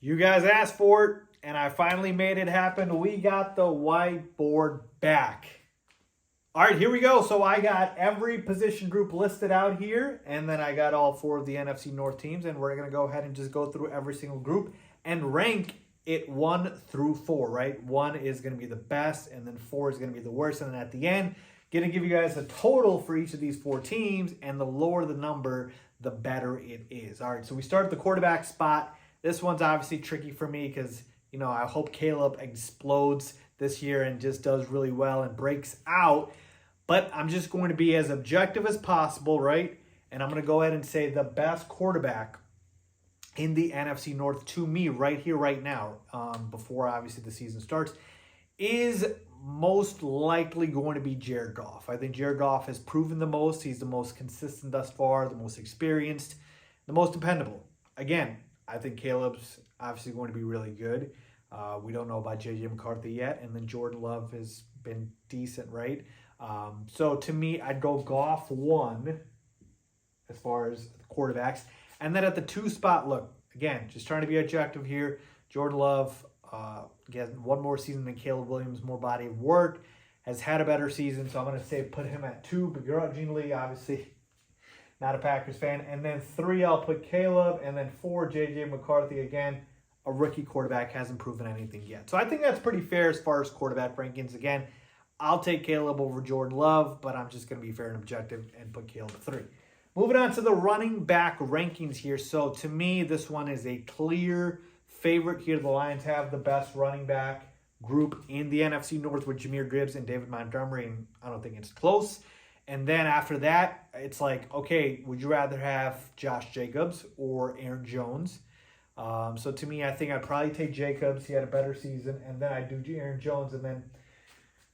You guys asked for it, and I finally made it happen. We got the whiteboard back. All right, here we go. So I got every position group listed out here, and then I got all 4 of the NFC North teams, and we're going to go ahead and just go through every single group and rank it 1 through 4, right? 1 is going to be the best, and then 4 is going to be the worst, and then at the end, going to give you guys a total for each of these 4 teams, and the lower the number, the better it is. All right, so we start at the quarterback spot. This one's obviously tricky for me because, you know, I hope Caleb explodes this year and just does really well and breaks out. But I'm just going to be as objective as possible, right? And I'm going to go ahead and say the best quarterback in the NFC North to me right here, right now, before obviously the season starts, is most likely going to be Jared Goff. I think Jared Goff has proven the most. He's the most consistent thus far, the most experienced, the most dependable. Again, I think Caleb's obviously going to be really good. We don't know about J.J. McCarthy yet, and then Jordan Love has been decent, right? So to me, I'd go Goff 1 as far as quarterbacks. And then at the 2 spot, look, again, just trying to be objective here. Jordan Love, again, 1 more season than Caleb Williams, more body of work, has had a better season. So I'm going to say put him at 2, begrudgingly, obviously not a Packers fan. And then 3, I'll put Caleb. And then 4, J.J. McCarthy. Again, a rookie quarterback, hasn't proven anything yet. So I think that's pretty fair as far as quarterback rankings. Again, I'll take Caleb over Jordan Love, but I'm just going to be fair and objective and put Caleb at 3. Moving on to the running back rankings here. So to me, this one is a clear favorite here. The Lions have the best running back group in the NFC North with Jahmyr Gibbs and David Montgomery, and I don't think it's close. And then after that, it's like, okay, would you rather have Josh Jacobs or Aaron Jones? So to me, I think I'd probably take Jacobs. He had a better season. And then I'd do Aaron Jones. And then,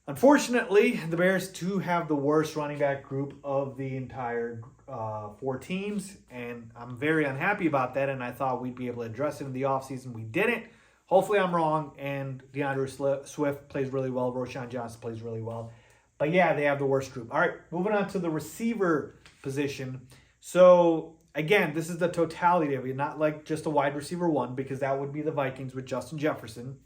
unfortunately, the Bears do have the worst running back group of the entire 4 teams. And I'm very unhappy about that. And I thought we'd be able to address it in the offseason. We didn't. Hopefully I'm wrong. And DeAndre Swift plays really well. Roschon Johnson plays really well. But yeah, they have the worst group. All right, moving on to the receiver position. So again, this is the totality of it, not like just a wide receiver 1, because that would be the Vikings with Justin Jefferson.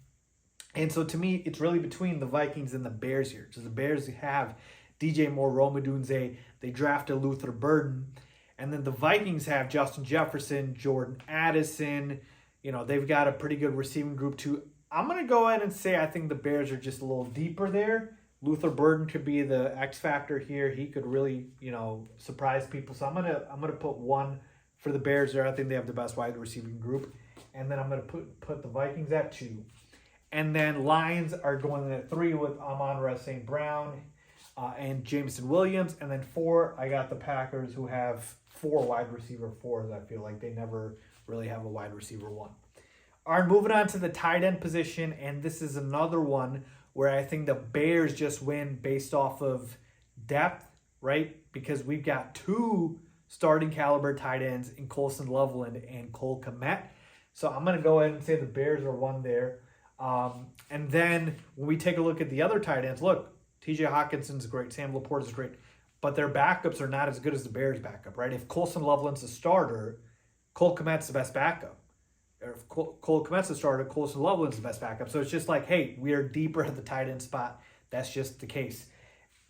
And so to me, it's really between the Vikings and the Bears here. So the Bears have DJ Moore, Rome Odunze. They drafted Luther Burden. And then the Vikings have Justin Jefferson, Jordan Addison. You know, they've got a pretty good receiving group too. I'm going to go ahead and say I think the Bears are just a little deeper there. Luther Burden could be the X factor here. He could really, you know, surprise people. So I'm gonna put 1 for the Bears there. I think they have the best wide receiving group. And then I'm gonna put the Vikings at 2. And then Lions are going in at 3 with Amon-Ra St. Brown and Jameson Williams. And then 4, I got the Packers, who have 4 wide receiver 4s. I feel like they never really have a wide receiver 1. All right, moving on to the tight end position. And this is another one where I think the Bears just win based off of depth, right? Because we've got 2 starting caliber tight ends in Colson Loveland and Cole Kmet. So I'm going to go ahead and say the Bears are 1 there. And then when we take a look at the other tight ends, look, TJ Hawkinson's great, Sam Laporte is great, but their backups are not as good as the Bears' backup, right? If Colson Loveland's a starter, Cole Kmet's the best backup. Or if Cole Kmet's the starter, Colson Loveland's the best backup. So it's just like, hey, we are deeper at the tight end spot. That's just the case.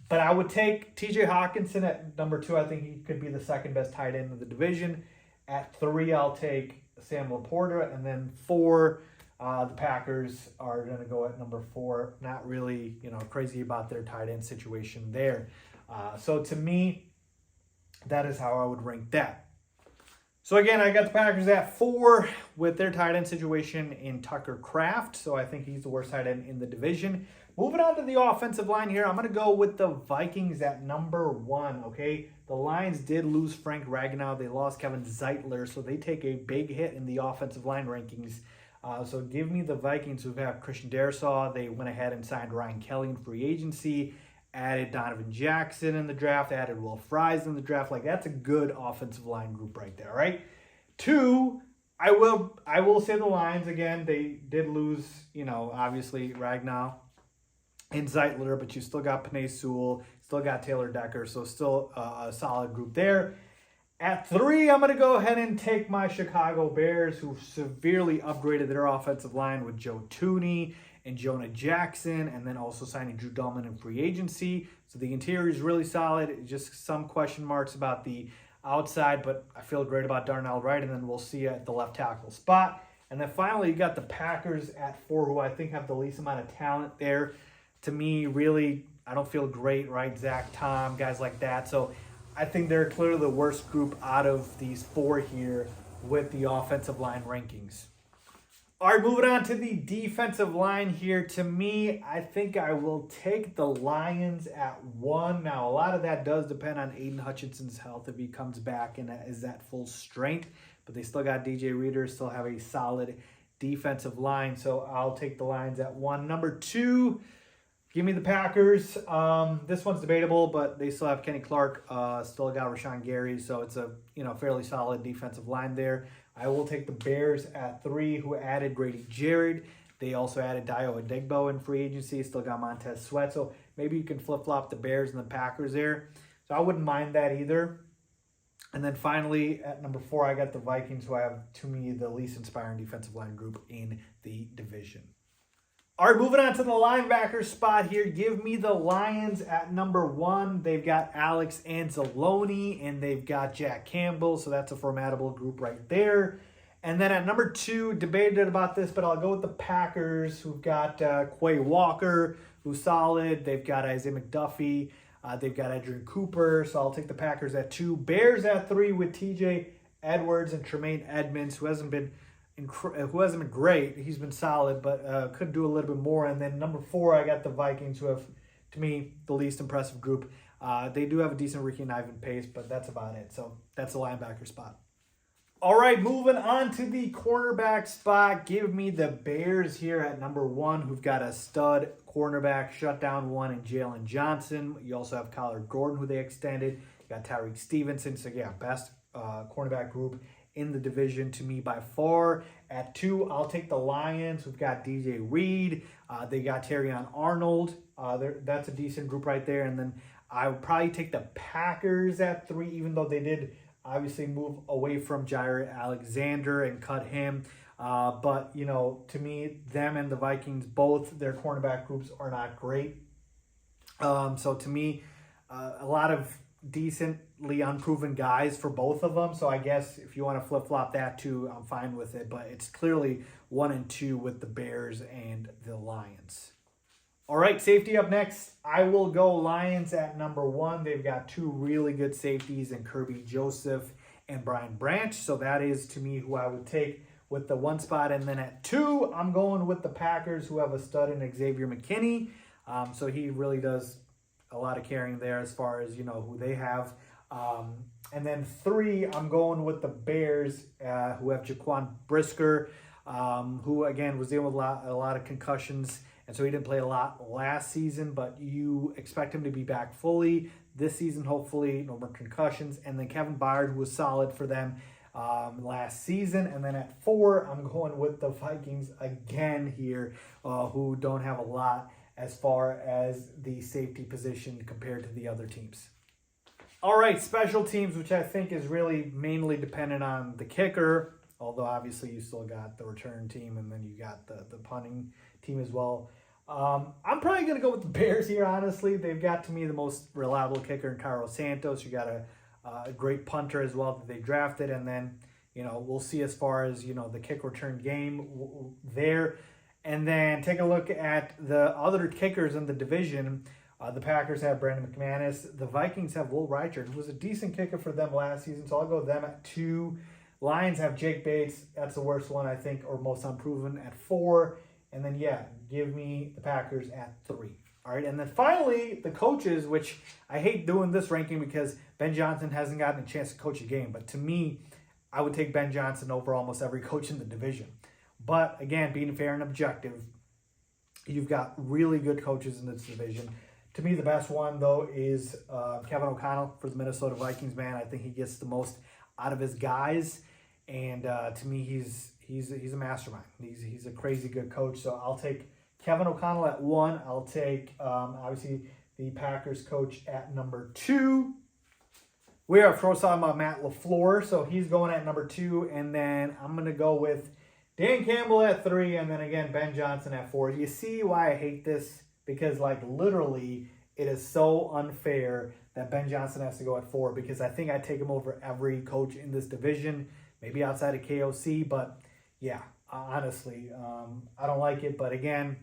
But I would take TJ Hawkinson at number 2. I think he could be the second best tight end in the division. At 3, I'll take Sam Laporta. And then 4, the Packers are going to go at number 4. Not really, you know, crazy about their tight end situation there. So to me, that is how I would rank that. So again, I got the Packers at 4 with their tight end situation in Tucker Kraft. So I think he's the worst tight end in the division. Moving on to the offensive line here, I'm going to go with the Vikings at number 1, okay? The Lions did lose Frank Ragnow. They lost Kevin Zeitler, so they take a big hit in the offensive line rankings. So give me the Vikings, who have Christian Darrisaw. They went ahead and signed Ryan Kelly in free agency, added Donovan Jackson in the draft, added Will Fries in the draft. Like, that's a good offensive line group right there, right? 2, I will say the Lions again. They did lose, you know, obviously Ragnow and Zeitler, but you still got Penei Sewell, still got Taylor Decker, so still a solid group there. At 3, I'm going to go ahead and take my Chicago Bears, who severely upgraded their offensive line with Joe Tooney and Jonah Jackson, and then also signing Drew Dalman in free agency. So the interior is really solid. Just some question marks about the outside, but I feel great about Darnell Wright, and then we'll see you at the left tackle spot. And then finally, you got the Packers at 4, who I think have the least amount of talent there. To me, really, I don't feel great, right? Zach Tom, guys like that. So I think they're clearly the worst group out of these 4 here with the offensive line rankings. All right, moving on to the defensive line here. To me, I think I will take the Lions at 1. Now, a lot of that does depend on Aiden Hutchinson's health if he comes back and is at full strength. But they still got DJ Reader, still have a solid defensive line. So I'll take the Lions at 1. Number 2, give me the Packers. This one's debatable, but they still have Kenny Clark, still got Rashawn Gary, so it's a fairly solid defensive line there. I will take the Bears at 3, who added Grady Jarrett. They also added Dio Adegbo in free agency, still got Montez Sweat, so maybe you can flip-flop the Bears and the Packers there. So I wouldn't mind that either. And then finally, at number 4, I got the Vikings, who have, to me, the least inspiring defensive line group in the division. All right, moving on to the linebacker spot here. Give me the Lions at number 1. They've got Alex Anzalone, and they've got Jack Campbell, so that's a formidable group right there. And then at number 2, debated about this, but I'll go with the Packers, who've got Quay Walker, who's solid. They've got Isaiah McDuffie. They've got Adrian Cooper, so I'll take the Packers at 2. Bears at 3 with TJ Edwards and Tremaine Edmonds, who hasn't been great. He's been solid, but could do a little bit more. And then number 4, I got the Vikings, who have, to me, the least impressive group. They do have a decent Ricky and Ivan pace, but that's about it. So that's the linebacker spot. All right, moving on to the cornerback spot. Give me the Bears here at number 1, who've got a stud cornerback, shutdown 1 in Jalen Johnson. You also have Kyler Gordon, who they extended. You got Tyreek Stevenson. So, yeah, best cornerback group in the division to me by far. At 2, I'll take the Lions, who've got DJ Reed. They got Terrion Arnold. That's a decent group right there. And then I would probably take the Packers at 3, even though they did obviously move away from Jair Alexander and cut him. But, to me, them and the Vikings, both their cornerback groups are not great. So to me, a lot of decently unproven guys for both of them. So I guess if you want to flip-flop that too, I'm fine with it. But it's clearly 1 and 2 with the Bears and the Lions. All right, safety up next. I will go Lions at number 1. They've got 2 really good safeties in Kirby Joseph and Brian Branch. So that is, to me, who I would take with the 1 spot. And then at 2, I'm going with the Packers, who have a stud in Xavier McKinney. So he really does a lot of carrying there as far as, who they have. And then 3, I'm going with the Bears, who have Jaquan Brisker, who, again, was dealing with a lot of concussions. And so he didn't play a lot last season, but you expect him to be back fully this season, hopefully, no more concussions. And then Kevin Byard, who was solid for them last season. And then at 4, I'm going with the Vikings again here, who don't have a lot as far as the safety position compared to the other teams. All right, special teams, which I think is really mainly dependent on the kicker, although obviously you still got the return team and then you got the punting team as well. I'm probably going to go with the Bears here, honestly. They've got, to me, the most reliable kicker in Carlos Santos. You got a great punter as well that they drafted. And then, we'll see as far as, the kick return game there. And then take a look at the other kickers in the division. The Packers have Brandon McManus. The Vikings have Will Reichard, who was a decent kicker for them last season. So I'll go with them at 2. Lions have Jake Bates. That's the worst one, I think, or most unproven at 4. And then, give me the Packers at 3. All right, and then finally, the coaches, which I hate doing this ranking because Ben Johnson hasn't gotten a chance to coach a game. But to me, I would take Ben Johnson over almost every coach in the division. But, again, being fair and objective, you've got really good coaches in this division. To me, the best one, though, is Kevin O'Connell for the Minnesota Vikings, man. I think he gets the most out of his guys. And to me, he's a mastermind. He's a crazy good coach. So I'll take Kevin O'Connell at 1. I'll take, obviously, the Packers coach at number 2. We are, of course, talking about Matt LaFleur, so he's going at number 2, and then I'm going to go with Dan Campbell at 3, and then again, Ben Johnson at 4. You see why I hate this? Because, like, literally, it is so unfair that Ben Johnson has to go at 4, because I think I take him over every coach in this division, maybe outside of KOC, but yeah, honestly, I don't like it. But again,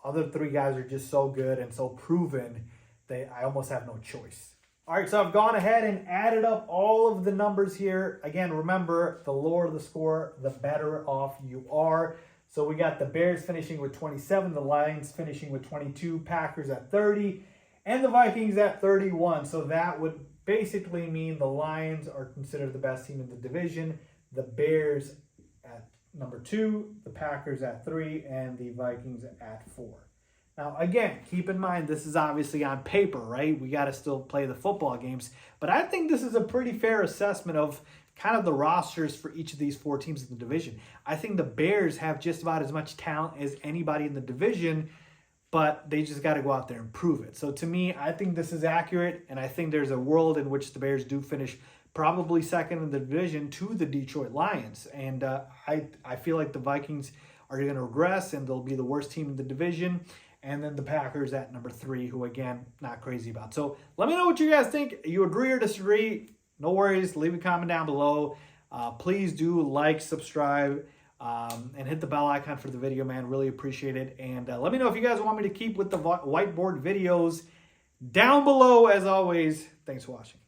other 3 guys are just so good and so proven that I almost have no choice. All right, so I've gone ahead and added up all of the numbers here. Again, remember, the lower the score, the better off you are. So we got the Bears finishing with 27, the Lions finishing with 22, Packers at 30, and the Vikings at 31. So that would basically mean the Lions are considered the best team in the division, the Bears at number 2, the Packers at 3, and the Vikings at 4. Now, again, keep in mind, this is obviously on paper, right? We got to still play the football games. But I think this is a pretty fair assessment of kind of the rosters for each of these 4 teams in the division. I think the Bears have just about as much talent as anybody in the division, but they just got to go out there and prove it. So to me, I think this is accurate, and I think there's a world in which the Bears do finish probably second in the division to the Detroit Lions. And I feel like the Vikings are going to regress, and they'll be the worst team in the division. And then the Packers at number 3, who, again, not crazy about. So let me know what you guys think. You agree or disagree? No worries. Leave a comment down below. Please do like, subscribe, and hit the bell icon for the video, man. Really appreciate it. And let me know if you guys want me to keep with the whiteboard videos down below. As always, thanks for watching.